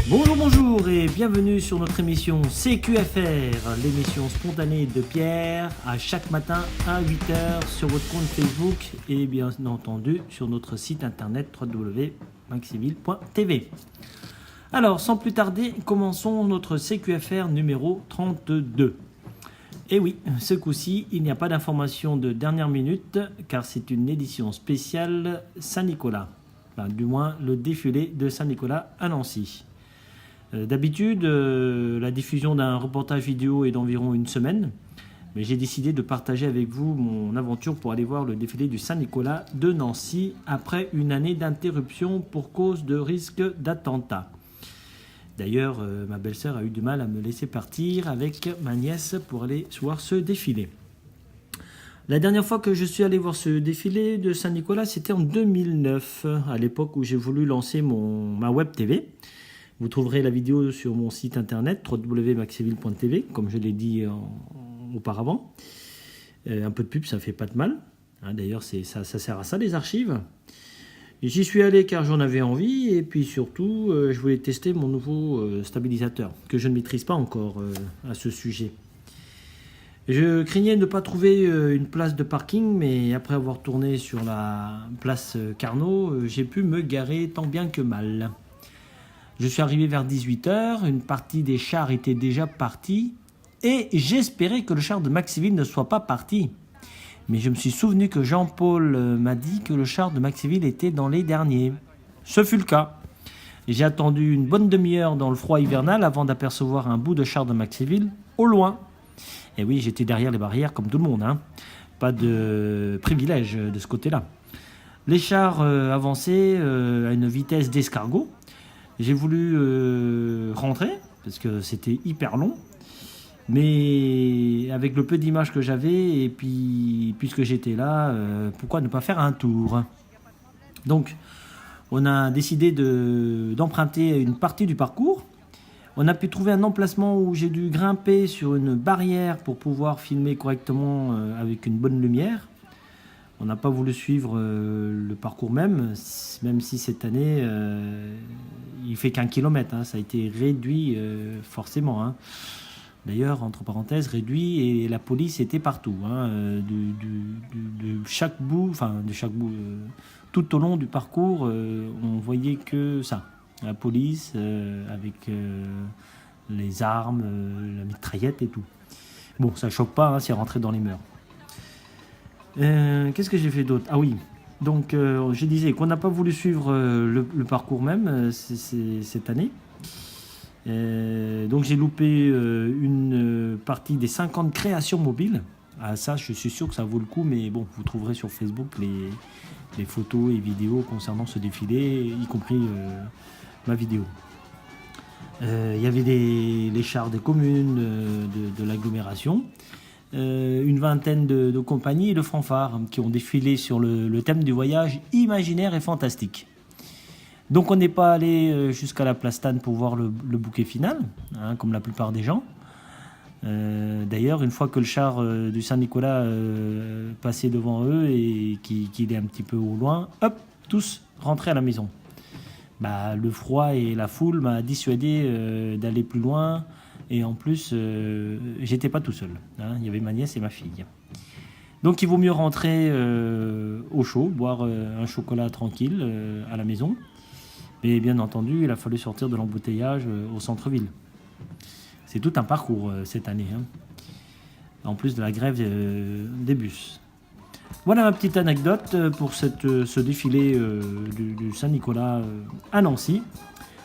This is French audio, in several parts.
Bonjour et bienvenue sur notre émission CQFR, l'émission spontanée de Pierre, à chaque matin à 8h sur votre compte Facebook et bien entendu sur notre site internet www.maxiville.tv. Alors sans plus tarder, commençons notre CQFR numéro 32. Et oui, ce coup-ci, il n'y a pas d'information de dernière minute car c'est une édition spéciale Saint-Nicolas, enfin, du moins le défilé de Saint-Nicolas à Nancy. D'habitude, la diffusion d'un reportage vidéo est d'environ une semaine, mais j'ai décidé de partager avec vous mon aventure pour aller voir le défilé du Saint-Nicolas de Nancy après une année d'interruption pour cause de risque d'attentat. D'ailleurs, ma belle-sœur a eu du mal à me laisser partir avec ma nièce pour aller voir ce défilé. La dernière fois que je suis allé voir ce défilé de Saint-Nicolas, c'était en 2009, à l'époque où j'ai voulu lancer ma web TV. Vous trouverez la vidéo sur mon site internet www.maxiville.tv, comme je l'ai dit auparavant. Un peu de pub, ça fait pas de mal. D'ailleurs, ça sert à ça, les archives. J'y suis allé car j'en avais envie et puis surtout, je voulais tester mon nouveau stabilisateur, que je ne maîtrise pas encore à ce sujet. Je craignais de ne pas trouver une place de parking, mais après avoir tourné sur la place Carnot, j'ai pu me garer tant bien que mal. Je suis arrivé vers 18h, une partie des chars était déjà partie et j'espérais que le char de Maxiville ne soit pas parti. Mais je me suis souvenu que Jean-Paul m'a dit que le char de Maxiville était dans les derniers. Ce fut le cas. J'ai attendu une bonne demi-heure dans le froid hivernal avant d'apercevoir un bout de char de Maxiville au loin. Et oui, j'étais derrière les barrières comme tout le monde, hein. Pas de privilège de ce côté-là. Les chars avançaient à une vitesse d'escargot. J'ai voulu rentrer, parce que c'était hyper long, mais avec le peu d'images que j'avais, et puis puisque j'étais là, pourquoi ne pas faire un tour? Donc, on a décidé d'emprunter une partie du parcours. On a pu trouver un emplacement où j'ai dû grimper sur une barrière pour pouvoir filmer correctement avec une bonne lumière. On n'a pas voulu suivre le parcours même si cette année, il fait qu'un kilomètre. Hein, ça a été réduit forcément. Hein. D'ailleurs, entre parenthèses, réduit et la police était partout. Hein, de chaque bout, tout au long du parcours, on voyait que ça. La police avec les armes, la mitraillette et tout. Bon, ça choque pas, hein, c'est rentré dans les mœurs. Qu'est-ce que j'ai fait d'autre? Ah oui, donc je disais qu'on n'a pas voulu suivre le parcours même cette année. Donc j'ai loupé une partie des 50 créations mobiles. Ah, ça, je suis sûr que ça vaut le coup, mais bon, vous trouverez sur Facebook les photos et vidéos concernant ce défilé, y compris ma vidéo. Il y avait les chars des communes, de l'agglomération. Une vingtaine de compagnies et de fanfares qui ont défilé sur le thème du voyage imaginaire et fantastique. Donc on n'est pas allé jusqu'à la place Stan pour voir le bouquet final, hein, comme la plupart des gens. D'ailleurs, une fois que le char du Saint-Nicolas passait devant eux et qu'il est un petit peu au loin, hop, tous rentrés à la maison. Le froid et la foule m'a dissuadé d'aller plus loin. Et en plus, j'étais pas tout seul. Hein, il y avait ma nièce et ma fille. Donc il vaut mieux rentrer au chaud, boire un chocolat tranquille à la maison. Mais bien entendu, il a fallu sortir de l'embouteillage au centre-ville. C'est tout un parcours cette année. Hein, en plus de la grève des bus. Voilà ma petite anecdote pour ce défilé du Saint-Nicolas à Nancy.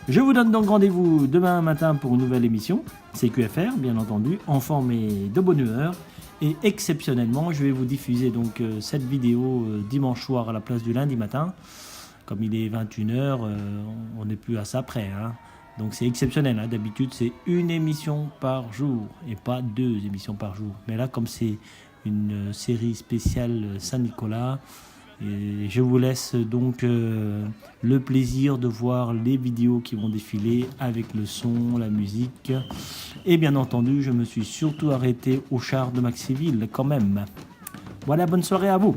Je vous donne donc rendez-vous demain matin pour une nouvelle émission, CQFR, bien entendu, en forme et de bonne humeur. Et exceptionnellement, je vais vous diffuser donc cette vidéo dimanche soir à la place du lundi matin. Comme il est 21h, on n'est plus à ça près. Hein. Donc c'est exceptionnel. Hein. D'habitude, c'est une émission par jour et pas 2 émissions par jour. Mais là, comme c'est une série spéciale Saint-Nicolas, et je vous laisse donc le plaisir de voir les vidéos qui vont défiler avec le son, la musique. Et bien entendu, je me suis surtout arrêté au char de Maxiville quand même. Voilà, bonne soirée à vous.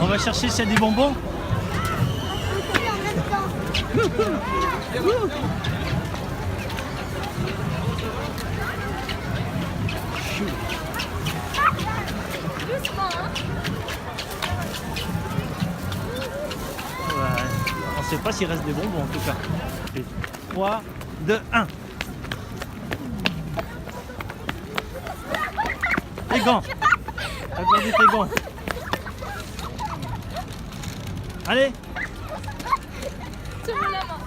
On va chercher s'il y a des bonbons. Ouais. On ne sait pas s'il reste des bonbons en tout cas. 3, 2, 1. Les gants. T'as perdu tes gants. Allez. Tiens-moi la main.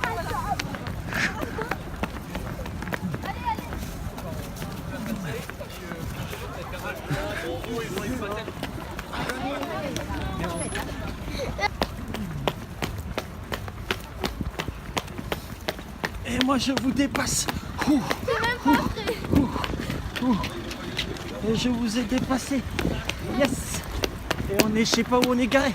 Et moi je vous dépasse. Et je vous ai dépassé. Yes. Et on est, je sais pas où on est garé.